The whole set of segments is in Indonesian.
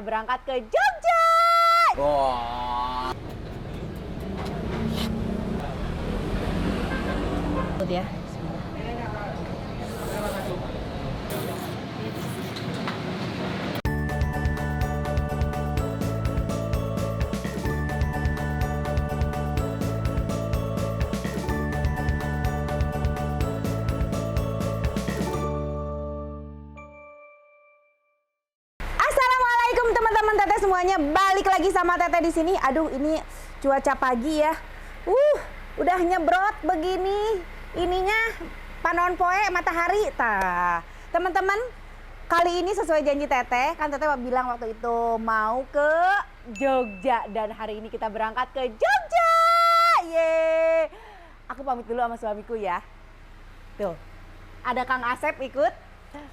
berangkat ke Jogja. Wah. Tuh dia. Assalamualaikum teman-teman teteh semuanya, balik lagi sama teteh di sini. Aduh, ini cuaca pagi ya. Udah nyebrot begini. Ininya panon poe matahari. Tah, teman-teman, kali ini sesuai janji teteh, kan teteh bilang waktu itu mau ke Jogja dan hari ini kita berangkat ke Jogja. Yeay. Aku pamit dulu sama suamiku ya. Tuh, ada Kang Asep ikut.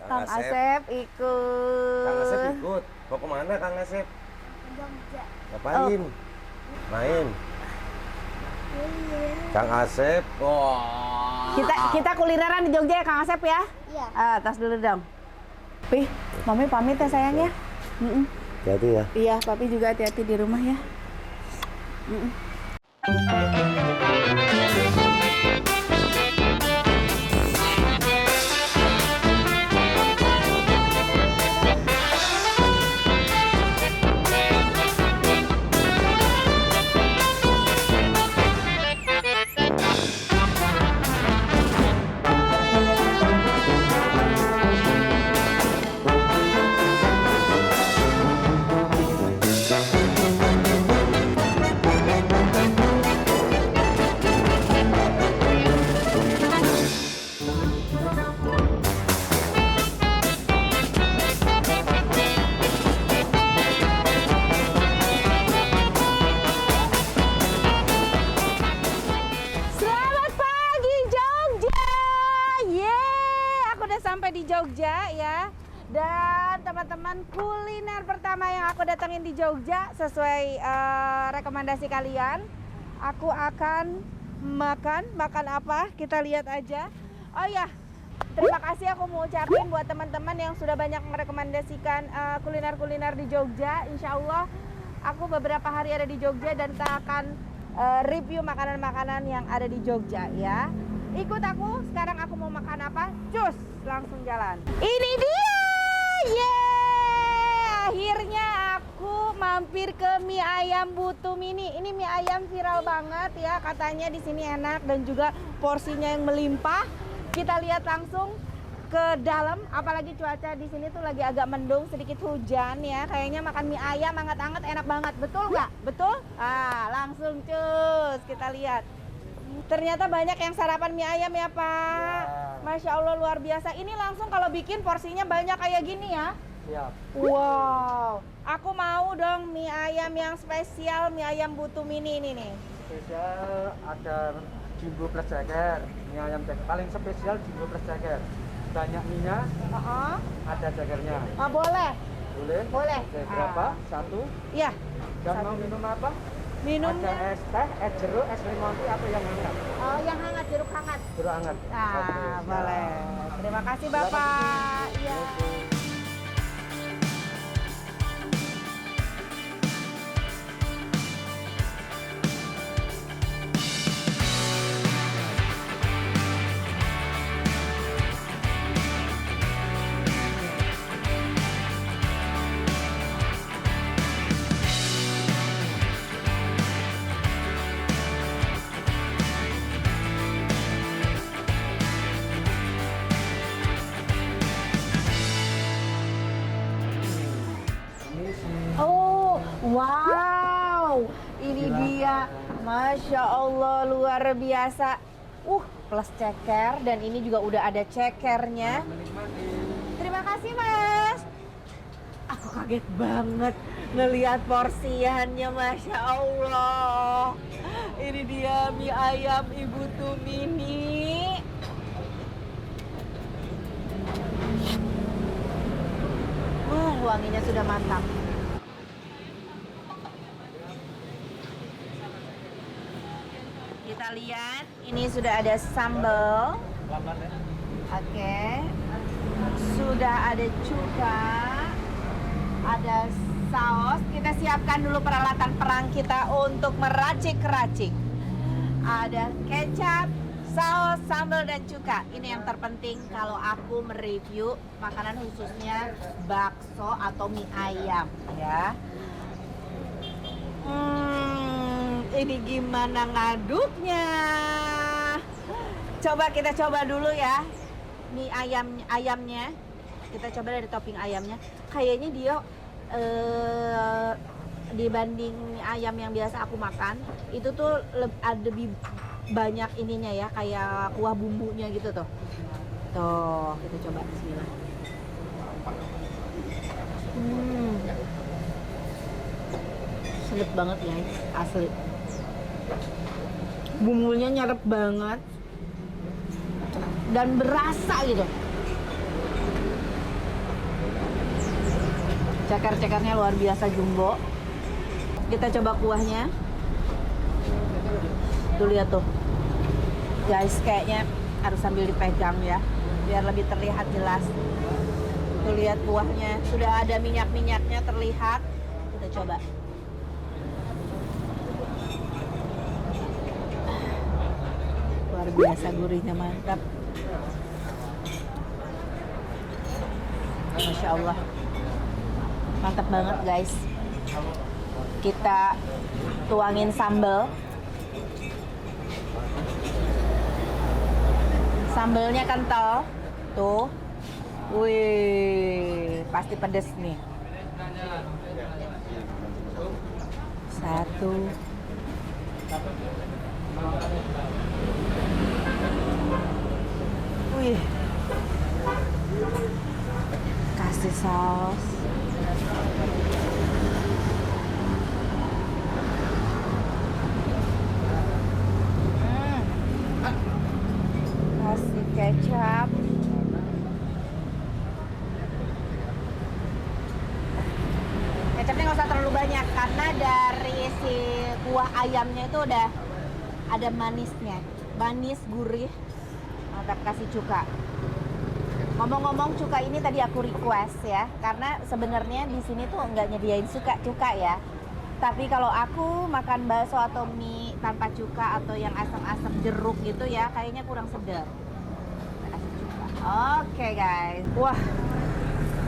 Kang Asep ikut. Kang Asep ikut. Mau kemana Kang Asep? Jogja. Ngapain? Main. Kang Asep. Wah. Kita kulineran di Jogja ya Kang Asep ya? Iya. Tas dulu dong. Pih, Mami pamit ya sayang ya. Jadi ya. Iya, Papi juga hati-hati di rumah ya. Selamat pagi Jogja. Aku udah sampai di Jogja ya. Dan teman-teman, kuliner pertama yang aku datengin di Jogja sesuai rekomendasi kalian. Aku akan makan apa? Kita lihat aja. Oh ya, terima kasih aku mau ucapin buat teman-teman yang sudah banyak merekomendasikan kuliner-kuliner di Jogja. Insya Allah aku beberapa hari ada di Jogja dan kita akan review makanan-makanan yang ada di Jogja ya. Ikut aku, sekarang aku mau makan apa? Cus, langsung jalan. Ini dia! Yeay! Akhirnya aku mampir ke mie ayam Butu Mini. Ini mie ayam viral banget ya, katanya di sini enak dan juga porsinya yang melimpah. Kita lihat langsung ke dalam, apalagi cuaca di sini tuh lagi agak mendung, sedikit hujan ya. Kayaknya makan mie ayam hangat-hangat enak banget. Betul nggak? Betul? Langsung cus, kita lihat. Ternyata banyak yang sarapan mie ayam ya Pak. Ya. Masya Allah luar biasa. Ini langsung kalau bikin porsinya banyak kayak gini ya. Siap. Wow. Aku mau dong mie ayam yang spesial, mie ayam Butu Mini ini nih. Spesial ada jumbo plus ceker, mie ayam ceker. Paling spesial jumbo plus ceker. Banyak minyak, ada cekernya. Boleh. Boleh? Boleh. Oke, berapa? Satu. Iya. Dan mau minum apa? Minumnya Ada es teh, es jeruk, es lemon tea atau yang hangat? yang hangat, jeruk hangat. Jeruk hangat. Oke, siap. Boleh. Terima kasih Bapak. Iya. Oh, wow. Ini dia. Masya Allah luar biasa. Plus ceker dan ini juga udah ada cekernya. Terima kasih Mas. Aku kaget banget ngelihat porsiannya, Masya Allah. Ini dia mie ayam Ibu Tumini. Wanginya sudah mantap. Kita lihat, ini sudah ada sambal. Oke. Sudah ada cuka, ada saus. Kita siapkan dulu peralatan perang kita untuk meracik-racik. Ada kecap, saus, sambal, dan cuka. Ini yang terpenting kalau aku mereview makanan khususnya bakso atau mie ayam ya. Ini gimana ngaduknya? Coba kita coba dulu ya mie ayamnya. Kita coba dari topping ayamnya. Kayaknya dia dibanding mie ayam yang biasa aku makan, itu tuh ada lebih banyak ininya ya, kayak kuah bumbunya gitu tuh. Tuh, kita coba bismillah. Sedap banget guys, asli. Bumbunya nyerep banget dan berasa gitu. Ceker-cekernya luar biasa jumbo. Kita coba kuahnya. Tuh lihat tuh. Guys, kayaknya harus sambil dipegang ya, biar lebih terlihat jelas. Tuh lihat kuahnya, sudah ada minyak-minyaknya terlihat. Kita coba. Luar biasa gurihnya, mantap. Masya Allah. Mantap banget guys. Kita tuangin sambal. Sambalnya kental. Tuh. Wih, pasti pedes nih. Satu. Wih. Kasih saus. Kasih kecap. Kecapnya nggak usah terlalu banyak karena dari si kuah ayamnya itu udah ada manisnya, manis gurih. Mantap, kasih cuka. Ngomong-ngomong cuka ini tadi aku request ya, karena sebenarnya di sini tuh nggak nyediain cuka ya. Tapi kalau aku makan bakso atau mie tanpa cuka atau yang asam-asam jeruk gitu ya, kayaknya kurang sedap. Oke guys, wah,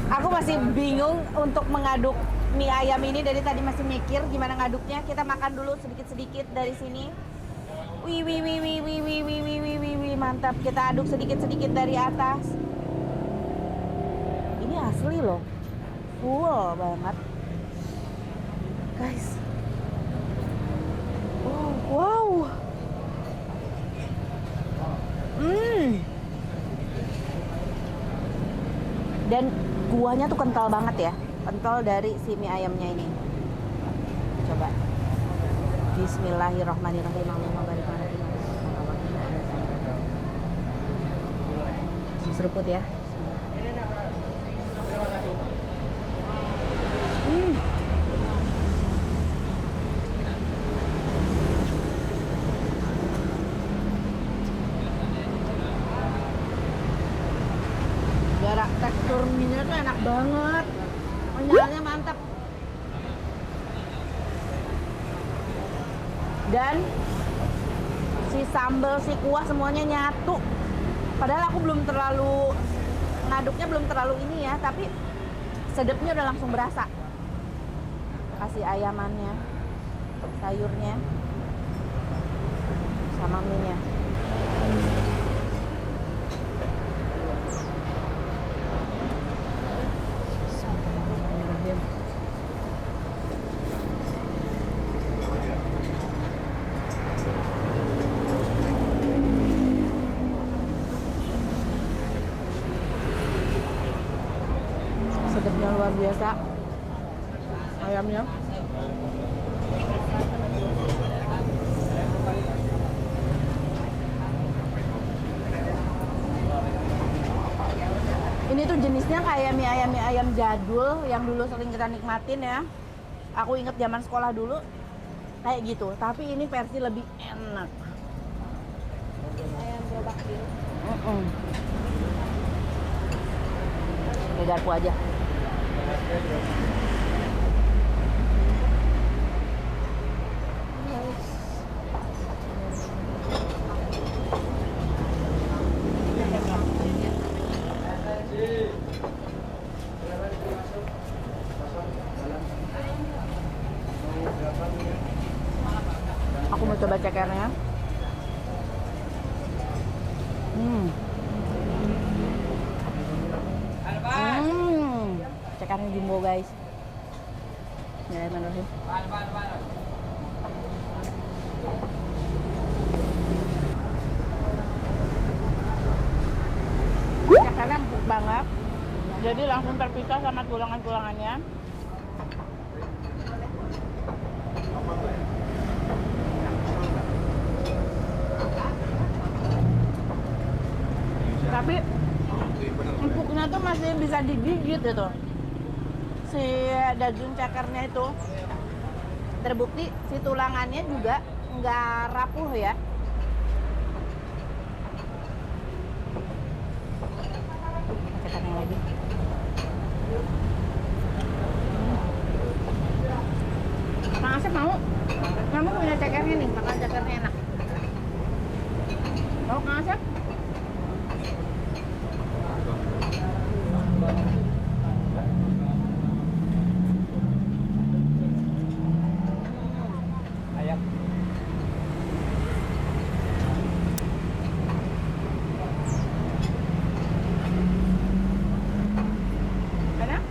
aku masih bingung untuk mengaduk mie ayam ini. Dari tadi masih mikir gimana ngaduknya. Kita makan dulu sedikit-sedikit dari sini. Wih, mantap. Kita aduk sedikit-sedikit dari atas. Ini asli loh, full banget, guys. Oh, wow. Dan kuahnya tuh kental banget ya, kental dari si mie ayamnya ini. Coba. Bismillahirrahmanirrahim. Seruput ya. Tekstur mie-nya tuh enak banget, kenyalnya mantap, dan si sambal, si kuah semuanya nyatu. Padahal aku belum terlalu ngaduknya, belum terlalu ini ya, tapi sedapnya udah langsung berasa. Kasih ayamannya, sayurnya, sama mie-nya. Sedapnya luar biasa ayamnya. Ini tuh jenisnya kayak mie ayam jadul yang dulu sering kita nikmatin ya. Aku inget zaman sekolah dulu kayak gitu, tapi ini versi lebih enak. Ayam gerobak biru. Ini garpu aja. Aku mau coba cekernya. Cekernya jumbo guys. Bismillahirrahmanirrahim. Cekernya empuk banget. Jadi langsung terpisah sama tulangan-tulangannya. Tapi empuknya tuh masih bisa digigit gitu. Si daging cekernya itu terbukti si tulangannya juga nggak rapuh ya. Cekernya lagi. Kang Asep mau? Kamu punya cekernya nih, makan cekernya enak. Mau Kang Asep? Ayam. Enak?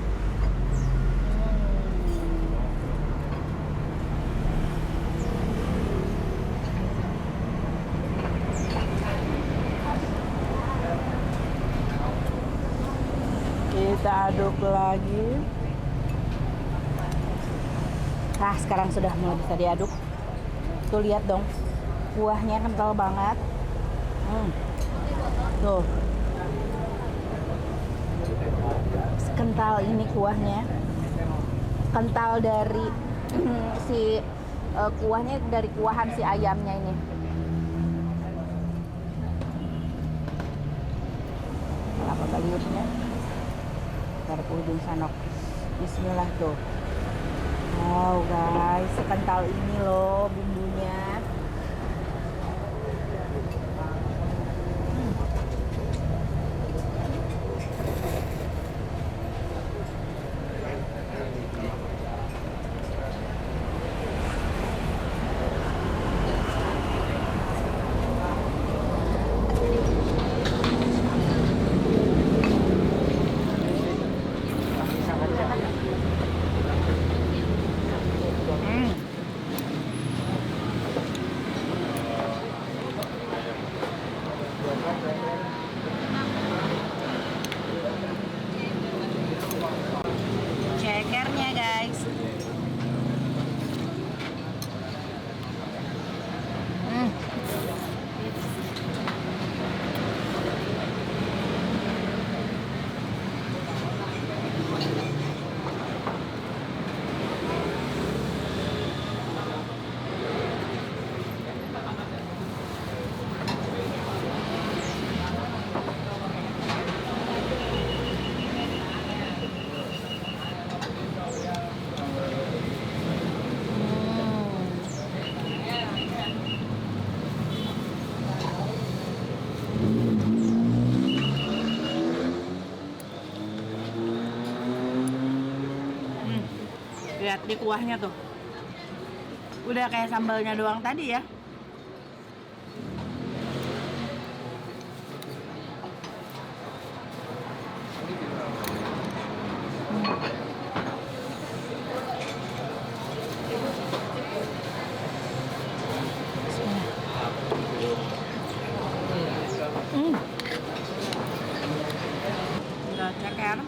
Kita aduk lagi. Nah, sekarang sudah mulai bisa diaduk. Tuh lihat dong, kuahnya kental banget. Tuh, kental ini kuahnya. Kental dari si kuahnya dari kuahan si ayamnya ini. Kelapa baliutnya. Taruh ke ujung sanok. Bismillah tuh. Wow guys, sekental ini loh bumbunya. Cekernya guys. Lihat di kuahnya tuh. Udah kayak sambalnya doang tadi ya. Udah ceker.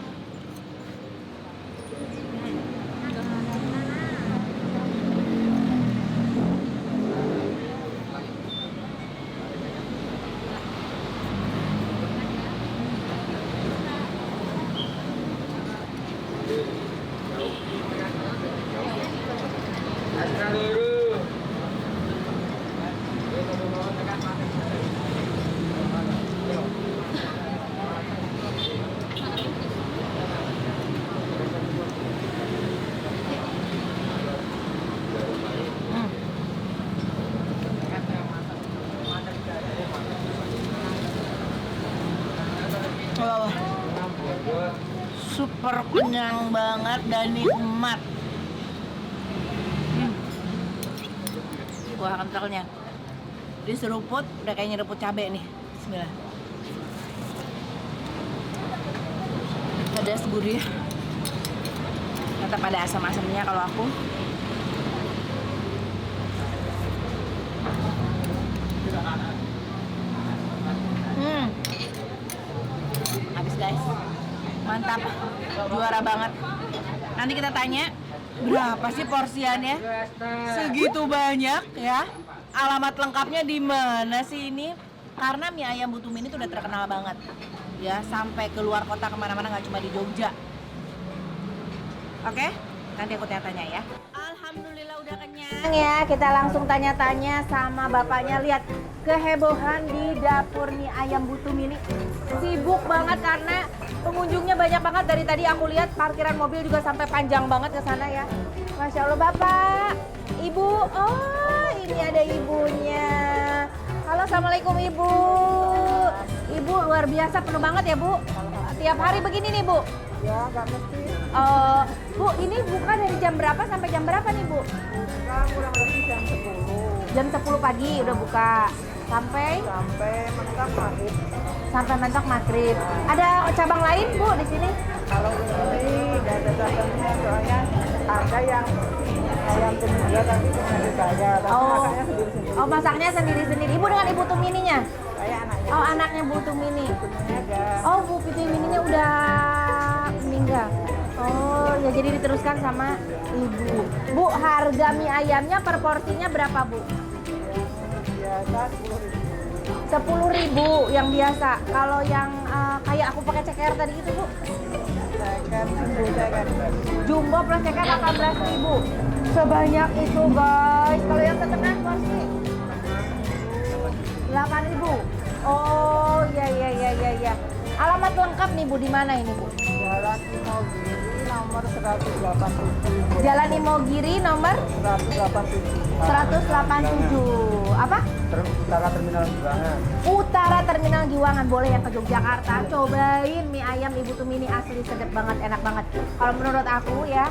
Wow, super kenyang banget dan nikmat. kuah kentalnya. Diseruput, udah kayak nyeruput cabai nih. Bismillah. Pedas gurih. Tetap ada asam-asamnya kalau aku. Habis guys. Mantap. Juara banget. Nanti kita tanya berapa sih porsiannya? Segitu banyak ya. Alamat lengkapnya di mana sih ini? Karena mie ayam Bu Tumi ini tuh udah terkenal banget. Ya, sampai keluar kota kemana-mana, nggak cuma di Jogja. Oke? Nanti aku tanya-tanya ya. Alhamdulillah udah kenyang ya. Kita langsung tanya-tanya sama bapaknya. Lihat kehebohan di dapur mie ayam Bu Tumi ini. Sibuk banget karena pengunjungnya banyak banget. Dari tadi aku lihat parkiran mobil juga sampai panjang banget ke sana ya. Masya Allah Bapak, Ibu. Oh, ini ada ibunya. Halo, Assalamualaikum Ibu. Ibu luar biasa penuh banget ya Bu. Tiap hari begini nih Bu. Ya, nggak mesti. Bu, ini buka dari jam berapa sampai jam berapa nih Bu? Kurang lebih jam 10 Jam 10 pagi udah buka. Sampai mentok maghrib. sampai mentok maghrib. Ada cabang lain Bu di sini? Kalau ini nggak ada cabangnya, soalnya ada yang ayam penyedap tapi cuma saya. Tapi masaknya sendiri-sendiri. Oh, masaknya sendiri-sendiri. Ibu dengan Ibu Tumininya? Saya anaknya. Oh, anaknya Bu Tumini. Sebenarnya ada. Oh, Bu Tumininya udah meninggal. Oh, ya jadi diteruskan sama Ibu. Bu, harga mie ayamnya per porsinya berapa Bu? Biasa 10.000. 10.000 yang biasa. Kalau yang kayak aku pakai ceker tadi itu Bu? Ceker. Jumbo plus ceker 18.000. Sebanyak itu guys. Kalau yang setengah porsi 8.000. Oh, ya. Alamat lengkap nih Bu, di mana ini Bu? Jalan Imogiri nomor 187. Jalan Imogiri nomor 187. 187. Apa? Utara Terminal Giwangan. Utara Terminal Giwangan. Boleh yang ke Yogyakarta, cobain mie ayam Ibu Tumini, asli sedap banget, enak banget. Kalau menurut aku ya,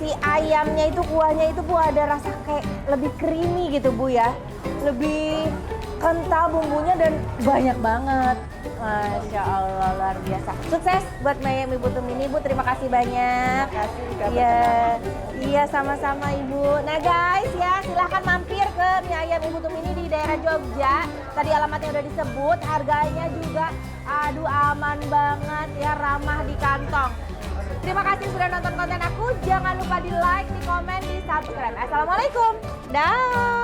si ayamnya itu kuahnya itu Bu ada rasa kayak lebih creamy gitu Bu ya. Lebih kental bumbunya dan banyak banget. Masya Allah, luar biasa. Sukses buat mie ayam Ibu Tumini Bu, terima kasih banyak. Terima kasih. Iya sama-sama Ibu. Nah guys ya, silahkan mampir ke mie ayam Ibu Tumini di daerah Jogja. Tadi alamatnya udah disebut, harganya juga aduh aman banget ya, ramah di kantong. Terima kasih sudah nonton konten aku. Jangan lupa di like, di komen, di subscribe. Assalamualaikum. Dah.